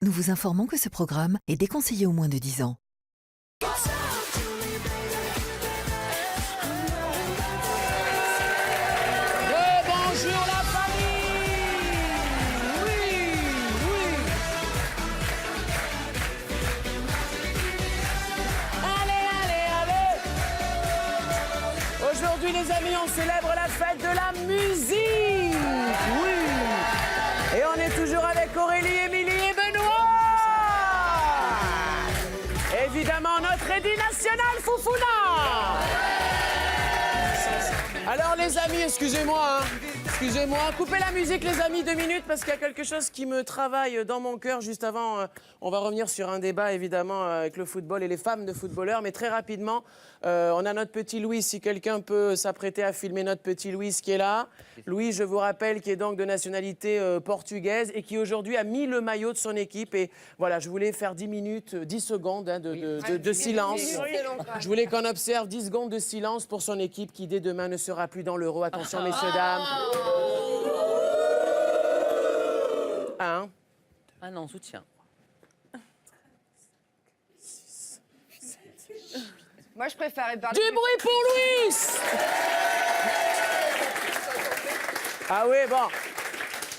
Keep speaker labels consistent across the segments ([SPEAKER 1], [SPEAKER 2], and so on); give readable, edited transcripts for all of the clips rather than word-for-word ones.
[SPEAKER 1] Nous vous informons que ce programme est déconseillé aux moins de 10 ans.
[SPEAKER 2] Bonjour la famille. Oui, oui. Allez, allez, allez. Aujourd'hui les amis, on célèbre la fête de la musique. Oui. Et on est toujours avec Aurélie, Émilie et Benoît. Évidemment notre Eddie national Foufouna. Alors les amis, excusez-moi, excusez-moi, coupez la musique les amis 2 minutes parce qu'il y a quelque chose qui me travaille dans mon cœur. Juste avant, on va revenir sur un débat évidemment avec le football et les femmes de footballeurs, mais très rapidement, on a notre petit Louis, si quelqu'un peut s'apprêter à filmer notre petit Louis qui est là. Louis, je vous rappelle, qui est donc de nationalité portugaise et qui aujourd'hui a mis le maillot de son équipe. Et voilà, je voulais faire 10 minutes, 10 secondes de silence. Je voulais qu'on observe 10 secondes de silence pour son équipe qui dès demain ne sera plus dans l'Euro. Attention, messieurs, dames. Un.
[SPEAKER 3] Ah non, soutien.
[SPEAKER 4] Moi, je préférais parler.
[SPEAKER 2] Du bruit pour Louis. Ah oui, bon.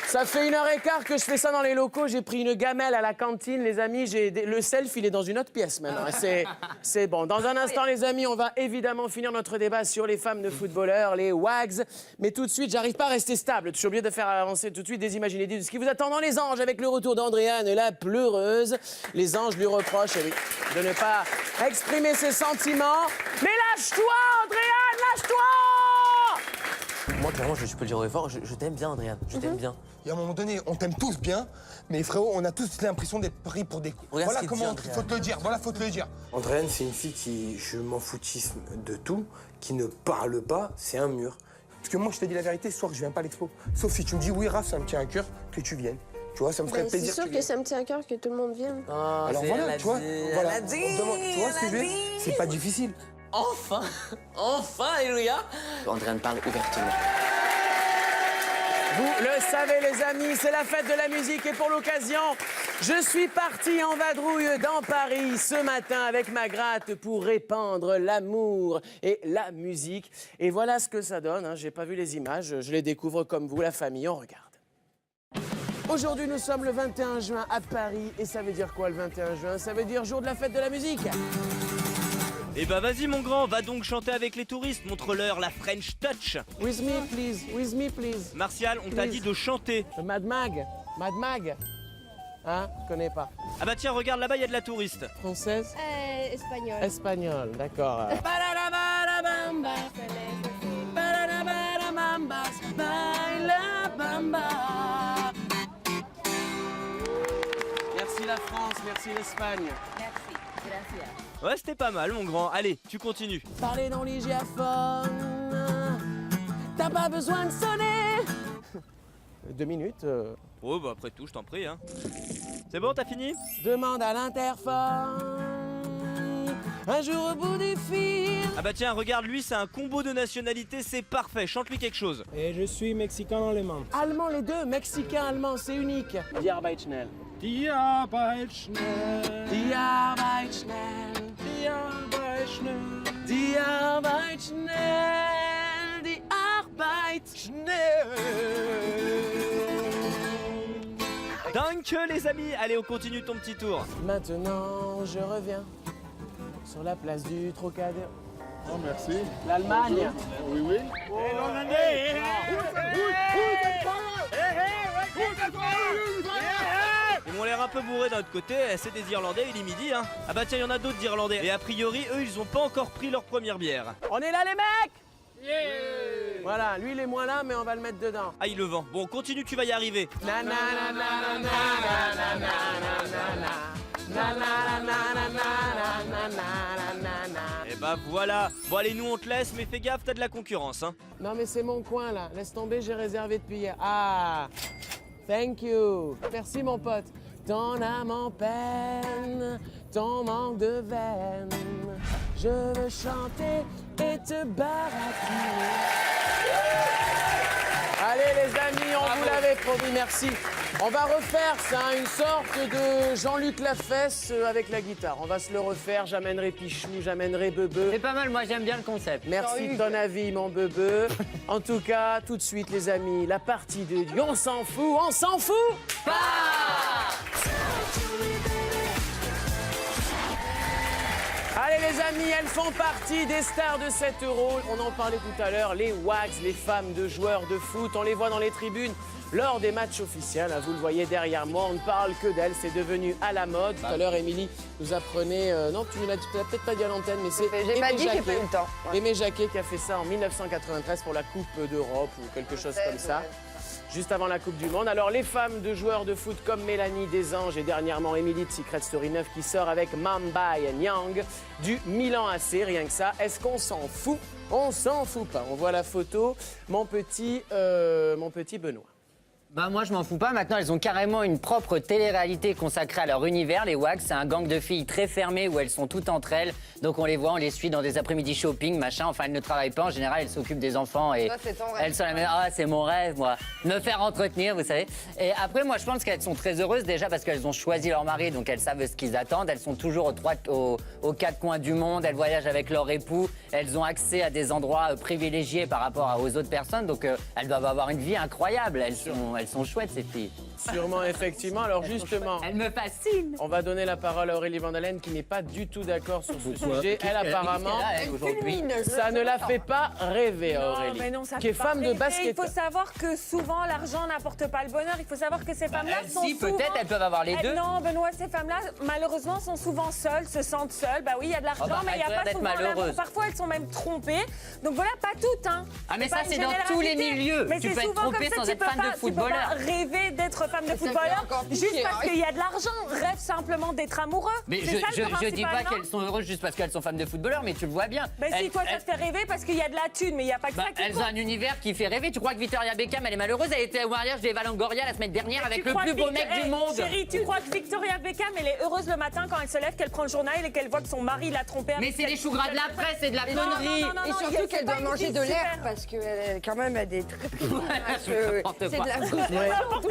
[SPEAKER 2] Ça fait 1h15 que je fais ça dans les locaux. J'ai pris une gamelle à la cantine, les amis. Le self, il est dans une autre pièce maintenant. C'est bon. Dans un instant, les amis, on va évidemment finir notre débat sur les femmes de footballeurs, les WAGs. Mais tout de suite, j'arrive pas à rester stable. Je suis obligé de faire avancer tout de suite des images inédites de ce qui vous attend dans Les Anges avec le retour d'Andréane, la pleureuse. Les Anges lui reprochent de ne pas exprimer ses sentiments. Mais lâche-toi, Andréane, lâche-toi!
[SPEAKER 3] Moi, clairement, je peux le dire au effort, je t'aime bien, Adrien. Je t'aime bien.
[SPEAKER 5] Et à un moment donné, on t'aime tous bien, mais frérot, on a tous l'impression d'être pris pour des coups. Voilà comment, faut te le dire, voilà, faut te le dire.
[SPEAKER 6] Andréane, c'est une fille qui, je m'en foutisme de tout, qui ne parle pas, c'est un mur.
[SPEAKER 5] Parce que moi, je te dis la vérité, ce soir, je viens pas à l'expo. Sauf si tu me dis, oui, Raph, ça me tient à cœur que tu viennes. Tu vois, ça me ferait plaisir.
[SPEAKER 7] C'est sûr que ça me tient à cœur que tout le monde vienne.
[SPEAKER 3] Oh,
[SPEAKER 5] Alors voilà, tu vois, voilà, on demande, tu vois ce que je veux dire? C'est pas difficile.
[SPEAKER 3] Enfin, enfin, Eloïa. Andréane parle ouvertement.
[SPEAKER 2] Vous le savez les amis, c'est la fête de la musique et pour l'occasion, je suis parti en vadrouille dans Paris ce matin avec ma gratte pour répandre l'amour et la musique. Et voilà ce que ça donne, hein. J'ai pas vu les images, je les découvre comme vous, la famille, on regarde. Aujourd'hui, nous sommes le 21 juin à Paris et ça veut dire quoi le 21 juin? Ça veut dire jour de la fête de la musique.
[SPEAKER 8] Eh bah vas-y mon grand, va donc chanter avec les touristes, montre-leur la French Touch.
[SPEAKER 2] With me please.
[SPEAKER 8] Martial, on t'a dit de chanter.
[SPEAKER 2] Mad Mag. Hein? Je connais pas.
[SPEAKER 8] Ah bah tiens, regarde là-bas, il y a de la touriste.
[SPEAKER 2] Française?
[SPEAKER 7] Espagnol.
[SPEAKER 2] Espagnol, d'accord. Merci la France, merci l'Espagne.
[SPEAKER 8] Ouais, c'était pas mal mon grand. Allez, tu continues.
[SPEAKER 2] Parler dans l'hygiaphone, t'as pas besoin de sonner. 2 minutes.
[SPEAKER 8] Oh bah après tout, je t'en prie hein. C'est bon, t'as fini?
[SPEAKER 2] Demande à l'interphone. Un jour au bout du fil.
[SPEAKER 8] Ah bah tiens, regarde, lui c'est un combo de nationalités, c'est parfait. Chante-lui quelque chose.
[SPEAKER 9] Et je suis mexicain allemand.
[SPEAKER 2] Allemand les deux, mexicain, allemand, c'est unique. Die Arbeit schnell.
[SPEAKER 9] Die Arbeit schnell.
[SPEAKER 2] Die Arbeit schnell.
[SPEAKER 9] Die Arbeit schnell.
[SPEAKER 2] Die Arbeit schnell. Die Arbeit schnell.
[SPEAKER 8] Danke les amis. Allez, on continue ton petit tour.
[SPEAKER 2] Maintenant, je reviens sur la place du Trocadéro.
[SPEAKER 9] Oh, merci.
[SPEAKER 2] L'Allemagne.
[SPEAKER 9] Oui, oui.
[SPEAKER 8] Ils m'ont l'air un peu bourrés d'un autre côté, c'est des Irlandais, il est midi hein. Ah bah tiens, il y en a d'autres d'Irlandais. Et a priori, eux, ils ont pas encore pris leur première bière.
[SPEAKER 2] On est là les mecs. Voilà, lui il est moins là, mais on va le mettre dedans.
[SPEAKER 8] Aïe le vent. Bon, continue, tu vas y arriver. Et bah voilà. Bon allez, nous on te laisse, mais fais gaffe, t'as de la concurrence hein.
[SPEAKER 2] Non mais c'est mon coin là, laisse tomber, j'ai réservé depuis hier. Ah, thank you. Merci mon pote. Ton âme en peine, ton manque de veine. Je veux chanter et te barracuder. Allez les amis, on vous l'avait promis, merci. On va refaire ça, une sorte de Jean-Luc Lafesse avec la guitare. On va se le refaire, j'amènerai Pichou, j'amènerai Bebe.
[SPEAKER 10] C'est pas mal, moi j'aime bien le concept.
[SPEAKER 2] Merci de ton avis, mon Bebe. En tout cas, tout de suite, les amis, la partie de Dieu. On s'en fout, on s'en fout pas. Allez les amis, elles font partie des stars de 7 €. On en parlait tout à l'heure, les WAGs, les femmes de joueurs de foot. On les voit dans les tribunes lors des matchs officiels. Vous le voyez derrière moi, on ne parle que d'elles. C'est devenu à la mode. Tout à l'heure, Émilie nous apprenait... non, tu ne l'as peut-être pas dit à l'antenne, mais c'est
[SPEAKER 4] J'ai pas dit, j'ai pas eu le temps. Ouais.
[SPEAKER 2] Aimé Jacquet qui a fait ça en 1993 pour la Coupe d'Europe ou quelque chose comme ça. Juste avant la Coupe du Monde. Alors, les femmes de joueurs de foot comme Mélanie Desanges et dernièrement Émilie de Secret Story 9 qui sort avec Mbaye Niang du Milan AC, rien que ça. Est-ce qu'on s'en fout? On s'en fout pas. On voit la photo. Mon petit Benoît.
[SPEAKER 10] Bah moi je m'en fous pas, maintenant elles ont carrément une propre télé-réalité consacrée à leur univers, les WAG, c'est un gang de filles très fermées où elles sont toutes entre elles, donc on les voit, on les suit dans des après-midi shopping, machin, enfin elles ne travaillent pas, en général elles s'occupent des enfants et
[SPEAKER 4] Ça, c'est ton rêve.
[SPEAKER 10] elles sont la même, ah c'est mon rêve moi, me faire entretenir vous savez. Et après moi je pense qu'elles sont très heureuses déjà parce qu'elles ont choisi leur mari, donc elles savent ce qu'ils attendent, elles sont toujours aux quatre coins du monde, elles voyagent avec leur époux, elles ont accès à des endroits privilégiés par rapport aux autres personnes, donc elles doivent avoir une vie incroyable, elles sont chouettes ces filles.
[SPEAKER 2] Sûrement, effectivement. Alors justement,
[SPEAKER 10] Elles me fascinent.
[SPEAKER 2] on va donner la parole à Aurélie Vandalen qui n'est pas du tout d'accord sur ce sujet. Elle apparemment,
[SPEAKER 10] aujourd'hui.
[SPEAKER 2] ça ne la fait pas rêver, Aurélie,
[SPEAKER 11] mais non, ça
[SPEAKER 2] qui est
[SPEAKER 11] fait pas
[SPEAKER 2] femme de
[SPEAKER 11] rêver.
[SPEAKER 2] basket.
[SPEAKER 11] Il faut savoir que souvent l'argent n'apporte pas le bonheur. Il faut savoir que ces femmes-là sont
[SPEAKER 10] Si,
[SPEAKER 11] souvent...
[SPEAKER 10] peut-être, elles peuvent avoir les deux.
[SPEAKER 11] Non, Benoît, ces femmes-là, malheureusement, sont souvent seules, se sentent seules. Bah oui, il y a de l'argent,
[SPEAKER 10] bah,
[SPEAKER 11] mais il n'y
[SPEAKER 10] elles
[SPEAKER 11] a
[SPEAKER 10] doivent
[SPEAKER 11] pas
[SPEAKER 10] être
[SPEAKER 11] souvent l'amour.
[SPEAKER 10] malheureuses.
[SPEAKER 11] Parfois, elles sont même trompées. Donc voilà, pas toutes, hein.
[SPEAKER 10] Ah, mais
[SPEAKER 11] pas
[SPEAKER 10] ça,
[SPEAKER 11] une
[SPEAKER 10] c'est dans tous les
[SPEAKER 11] généralité.
[SPEAKER 10] milieux.
[SPEAKER 11] Mais
[SPEAKER 10] Tu
[SPEAKER 11] c'est
[SPEAKER 10] peux être
[SPEAKER 11] souvent
[SPEAKER 10] trompée
[SPEAKER 11] comme ça,
[SPEAKER 10] sans
[SPEAKER 11] tu
[SPEAKER 10] être
[SPEAKER 11] peux
[SPEAKER 10] fan de
[SPEAKER 11] pas-
[SPEAKER 10] footballeur.
[SPEAKER 11] Tu peux pas rêver d'être femme de
[SPEAKER 4] C'est
[SPEAKER 11] footballeur
[SPEAKER 4] encore plus
[SPEAKER 11] juste
[SPEAKER 4] chier,
[SPEAKER 11] parce
[SPEAKER 4] ouais.
[SPEAKER 11] qu'il y a de l'argent. Rêve simplement d'être amoureux.
[SPEAKER 10] Mais
[SPEAKER 11] C'est ça, le
[SPEAKER 10] je dis pas
[SPEAKER 11] principal, non
[SPEAKER 10] qu'elles sont heureuses juste parce qu'elles sont femmes de footballeurs, mais tu le vois bien.
[SPEAKER 11] Mais si
[SPEAKER 10] Elles-
[SPEAKER 11] toi, ça
[SPEAKER 10] elles-
[SPEAKER 11] te fait rêver parce qu'il y a de la thune, mais il n'y a pas que ça qui
[SPEAKER 10] elles ont
[SPEAKER 11] compte.
[SPEAKER 10] un univers qui fait rêver. Tu crois que Victoria Beckham, elle est malheureuse? Elle était au mariage d'Eva Longoria la semaine dernière avec
[SPEAKER 11] Tu
[SPEAKER 10] le
[SPEAKER 11] crois
[SPEAKER 10] plus
[SPEAKER 11] que
[SPEAKER 10] beau mec du monde.
[SPEAKER 11] Chérie, tu crois que Victoria Beckham, elle est heureuse le matin quand elle se lève, qu'elle prend le journal et qu'elle voit que son mari l'a trompée
[SPEAKER 10] Mais
[SPEAKER 11] avec
[SPEAKER 10] c'est des choux gras de la presse, c'est de la connerie.
[SPEAKER 4] Et surtout qu'elle doit manger de l'air parce qu'elle quand même a des très très
[SPEAKER 10] N'importe
[SPEAKER 4] c'est de
[SPEAKER 10] quoi.
[SPEAKER 4] la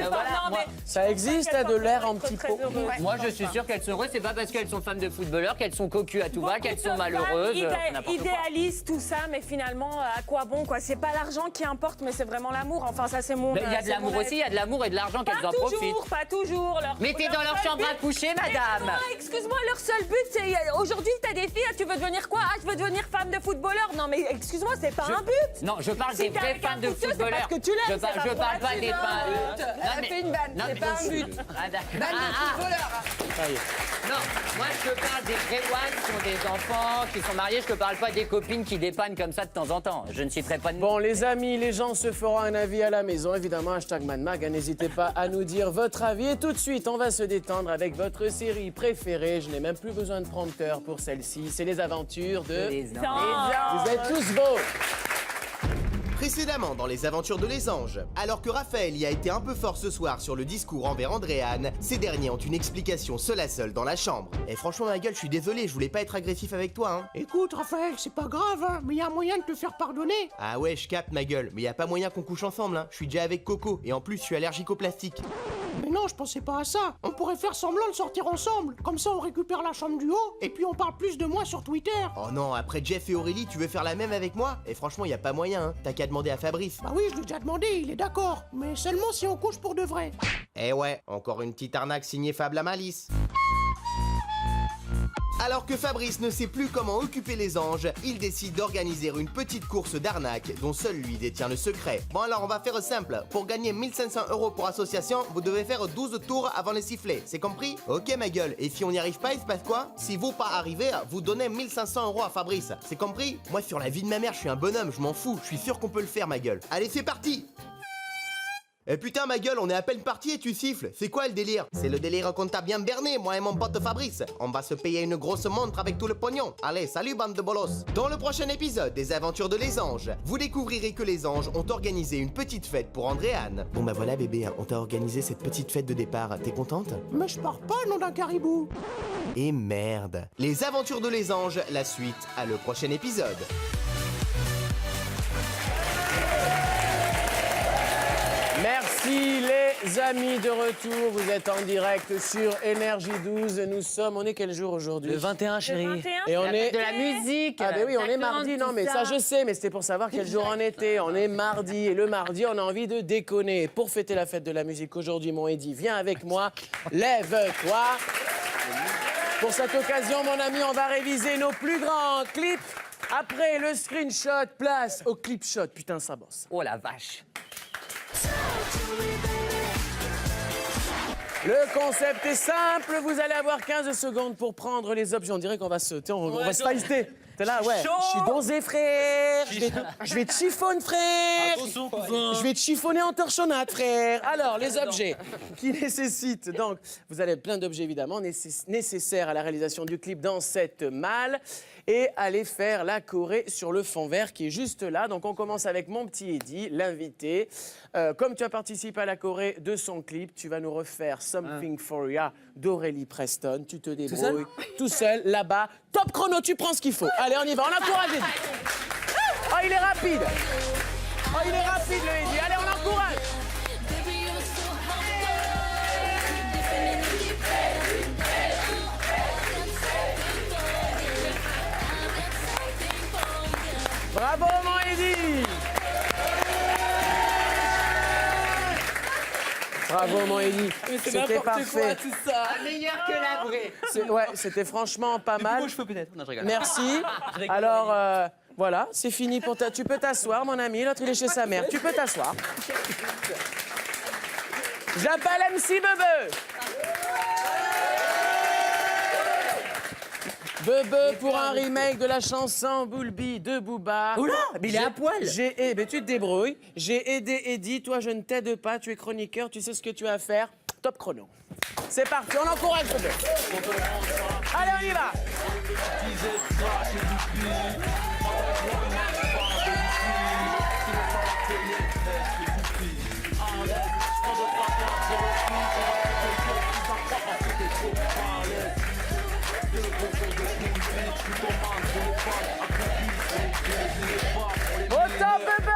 [SPEAKER 10] Voilà, moi-
[SPEAKER 2] Ça existe, de l'air en petit pot.
[SPEAKER 10] Moi, je suis sûr qu'elles sont heureuses. C'est pas parce qu'elles sont femmes de footballeurs qu'elles sont cocues à tout va, qu'elles sont malheureuses. N'importe quoi.
[SPEAKER 11] Idéalisent tout ça, mais finalement, à quoi bon quoi? C'est pas l'argent qui importe, mais c'est vraiment l'amour. Enfin, ça c'est mon.
[SPEAKER 10] Mais il y a de
[SPEAKER 11] c'est
[SPEAKER 10] l'amour
[SPEAKER 11] mon
[SPEAKER 10] aussi, il y a de l'amour et de l'argent qu'elles en
[SPEAKER 11] Pas
[SPEAKER 10] profitent.
[SPEAKER 11] toujours, pas toujours.
[SPEAKER 10] Mais t'es dans leur
[SPEAKER 11] seul
[SPEAKER 10] chambre à
[SPEAKER 11] but-
[SPEAKER 10] coucher, madame.
[SPEAKER 11] Non, excuse-moi, leur seul but, c'est aujourd'hui t'as des filles, tu veux devenir quoi? Ah, je veux devenir femme de footballeur. Non, mais excuse-moi, c'est pas un but.
[SPEAKER 10] Non, je parle
[SPEAKER 11] Si
[SPEAKER 10] des
[SPEAKER 11] t'es
[SPEAKER 10] vraies
[SPEAKER 11] avec un
[SPEAKER 10] femmes de
[SPEAKER 11] footeux, c'est
[SPEAKER 10] footballeurs.
[SPEAKER 11] parce que tu l'aimes,
[SPEAKER 10] Je
[SPEAKER 11] c'est
[SPEAKER 10] parle,
[SPEAKER 11] pas
[SPEAKER 10] je
[SPEAKER 11] pour
[SPEAKER 10] parle
[SPEAKER 11] la
[SPEAKER 10] pas des
[SPEAKER 11] thune,
[SPEAKER 10] femmes.
[SPEAKER 4] Elle a fait une vanne, c'est pas un but.
[SPEAKER 10] Ah, d'accord.
[SPEAKER 4] Vanne de footballeur.
[SPEAKER 10] Non, moi je te parle des vrais WAG qui ont des enfants, qui sont mariés. Je te parle pas des copines qui dépannent comme ça de temps en temps. Je ne citerai pas de nom.
[SPEAKER 2] Bon, les amis, les gens se feront un avis à la maison. Évidemment, #MadMag. N'hésitez pas à nous dire votre avis. Et tout de suite, on va se détendre avec votre série préférée. Je n'ai même plus besoin de prompteur pour celle-ci. C'est les aventures de... Vous êtes tous beaux.
[SPEAKER 12] Précédemment dans les aventures de Les Anges, alors que Raphaël y a été un peu fort ce soir sur le discours envers Andréane, ces derniers ont une explication seule à seule dans la chambre. Et franchement ma gueule, je suis désolé, je voulais pas être agressif avec toi hein.
[SPEAKER 9] Écoute, Raphaël, c'est pas grave, hein, mais il y a un moyen de te faire pardonner.
[SPEAKER 12] Ah ouais, je capte ma gueule, mais y a pas moyen qu'on couche ensemble hein. Je suis déjà avec Coco, et en plus je suis allergique au plastique.
[SPEAKER 9] Mais non, je pensais pas à ça. On pourrait faire semblant de sortir ensemble. Comme ça, on récupère la chambre du haut, et puis on parle plus de moi sur Twitter.
[SPEAKER 12] Oh non, après Jeff et Aurélie, tu veux faire la même avec moi? Et franchement, y a pas moyen hein, t'as qu'à demander à Fabrice.
[SPEAKER 9] Bah oui, je l'ai déjà demandé, il est d'accord. Mais seulement si on couche pour de vrai.
[SPEAKER 12] Eh ouais, encore une petite arnaque signée Fab la Malice. Alors que Fabrice ne sait plus comment occuper les anges, il décide d'organiser une petite course d'arnaque dont seul lui détient le secret. Bon alors on va faire simple, pour gagner 1500 € pour association, vous devez faire 12 tours avant les sifflets, c'est compris? Ok ma gueule, et si on n'y arrive pas, il se passe quoi? Si vous pas arrivez, vous donnez 1500 € à Fabrice, c'est compris? Moi sur la vie de ma mère, je suis un bonhomme, je m'en fous, je suis sûr qu'on peut le faire ma gueule. Allez c'est parti! Eh putain ma gueule, on est à peine parti et tu siffles. C'est quoi le délire? C'est le délire qu'on t'a bien berné, moi et mon pote Fabrice. On va se payer une grosse montre avec tout le pognon. Allez, salut bande de bolos. Dans le prochain épisode des aventures de Les Anges, vous découvrirez que les anges ont organisé une petite fête pour Andréane. Bon bah voilà bébé, on t'a organisé cette petite fête de départ. T'es contente?
[SPEAKER 9] Mais je pars pas, nom d'un caribou.
[SPEAKER 12] Et merde. Les aventures de Les Anges, la suite à le prochain épisode.
[SPEAKER 2] Merci les amis, de retour, vous êtes en direct sur Énergie 12. On est quel jour aujourd'hui?
[SPEAKER 3] Le 21, chérie.
[SPEAKER 11] Le 21,
[SPEAKER 2] Et on est...
[SPEAKER 10] De la musique.
[SPEAKER 2] Ah ben oui, on est
[SPEAKER 10] ça
[SPEAKER 2] mardi,
[SPEAKER 10] compte,
[SPEAKER 2] non
[SPEAKER 10] tout
[SPEAKER 2] mais ça je sais, mais c'était pour savoir quel jour on était. On est mardi, et le mardi, on a envie de déconner. Pour fêter la fête de la musique aujourd'hui, mon Eddy, viens avec moi, lève-toi. Pour cette occasion, mon ami, on va réviser nos plus grands clips. Après le screenshot, place au clip shot. Putain, ça bosse.
[SPEAKER 10] Oh la vache.
[SPEAKER 2] Le concept est simple, vous allez avoir 15 secondes pour prendre les objets. On dirait qu'on va sauter, on va se fighter. T'es là, ouais. Je suis dosé, frère. Je vais te chiffonner, frère.
[SPEAKER 3] Attention, cousin.
[SPEAKER 2] Je vais te chiffonner en torchonnade, frère. Alors, les objets qui nécessitent, donc, vous avez plein d'objets évidemment nécessaires à la réalisation du clip dans cette malle et allez faire la choré sur le fond vert qui est juste là. Donc, on commence avec mon petit Eddy, l'invité. Comme tu as participé à la choré de son clip, tu vas nous refaire Something for Ya d'Aurélie Preston. Tu te débrouilles tout seul là-bas. Top chrono, tu prends ce qu'il faut. Allez, on y va, on encourage Eddy. Oh, il est rapide. Oh, il est rapide, le Eddy. Allez, on encourage. Bravo, mon Eddy. Bravo, mon Eddy. C'était parfait.
[SPEAKER 10] Meilleur que la vraie.
[SPEAKER 2] Ouais, c'était franchement pas mal.
[SPEAKER 3] Je peux peut-être. Non, je rigole.
[SPEAKER 2] Merci. Alors, voilà, c'est fini pour ta... Tu peux t'asseoir, mon ami. L'autre, il est chez sa mère. Tu peux t'asseoir. J'appelle MC Bebe. Bebe pour un remake de la chanson Boulby de Booba.
[SPEAKER 10] Oula, mais il est à poil.
[SPEAKER 2] Mais tu te débrouilles. J'ai aidé Eddy. Toi, je ne t'aide pas. Tu es chroniqueur. Tu sais ce que tu as à faire. Top chrono. C'est parti. On encourage Bebe. Allez, on y va. Autant Bebe.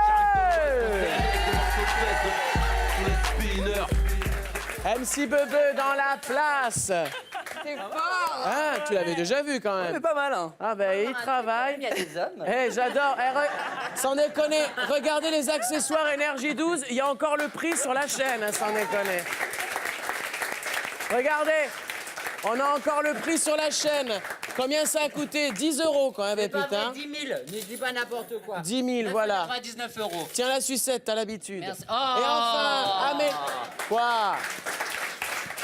[SPEAKER 2] MC Bebe dans la place.
[SPEAKER 4] C'est fort.
[SPEAKER 2] Ah, tu l'avais déjà vu quand même.
[SPEAKER 3] C'est pas mal, hein.
[SPEAKER 2] Ah ben il travaille.
[SPEAKER 10] Il y a des hommes.
[SPEAKER 2] Eh, j'adore. Sans déconner, regardez les accessoires Énergie 12. Il y a encore le prix sur la chaîne, hein, sans déconner. Regardez, on a encore le prix sur la chaîne. Combien ça a coûté? 10 € quand même, putain.
[SPEAKER 10] 10 000, ne dis pas n'importe quoi.
[SPEAKER 2] 10 000, voilà.
[SPEAKER 10] 19 €.
[SPEAKER 2] Tiens la sucette, t'as l'habitude.
[SPEAKER 10] Merci.
[SPEAKER 2] Et enfin, ah mais... Quoi?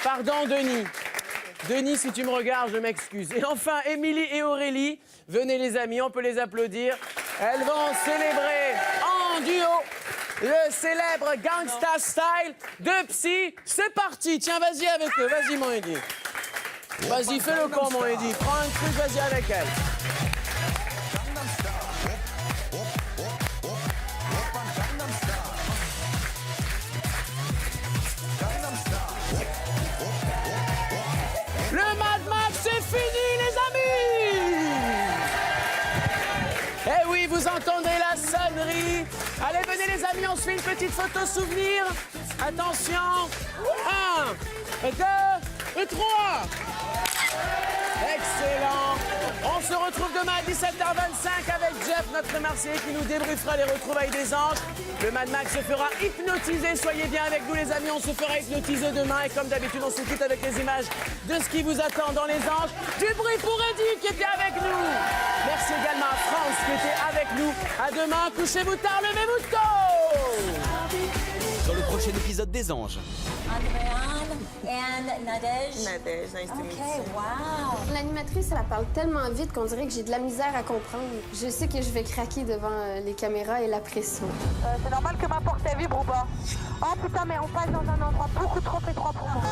[SPEAKER 2] Pardon, Denis. Denis, si tu me regardes, je m'excuse. Et enfin, Émilie et Aurélie, venez les amis, on peut les applaudir. Elles vont célébrer en duo le célèbre Gangsta Style de Psy. C'est parti, tiens, vas-y avec eux, vas-y mon Eddy. Vas-y, fais le con mon Eddy, prends un truc, vas-y avec elle. Le Mad Max, c'est fini, les amis! Eh oui, vous entendez la sonnerie. Allez, venez, les amis, on se fait une petite photo souvenir. Attention. 1, 2 et 3. Excellent. On se retrouve demain à 17h25 avec Jeff, notre Marseillais, qui nous débriefera les retrouvailles des anges. Le Mad Max se fera hypnotiser. Soyez bien avec nous, les amis. On se fera hypnotiser demain. Et comme d'habitude, on se quitte avec les images de ce qui vous attend dans les anges. Du bruit pour Eddy qui était avec nous. Merci également à France qui était avec nous. À demain. Couchez-vous tard, levez-vous tôt.
[SPEAKER 13] Dans le prochain épisode des Anges.
[SPEAKER 7] Andréane et Nadège.
[SPEAKER 4] Nadège, nice to meet you.
[SPEAKER 7] Wow. L'animatrice, elle parle tellement vite qu'on dirait que j'ai de la misère à comprendre. Je sais que je vais craquer devant les caméras et la pression.
[SPEAKER 4] C'est normal que ma porte elle vibre ou pas? Oh putain, mais on passe dans un endroit beaucoup trop étroit pour moi.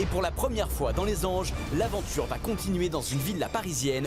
[SPEAKER 13] Et pour la première fois dans les Anges, l'aventure va continuer dans une villa parisienne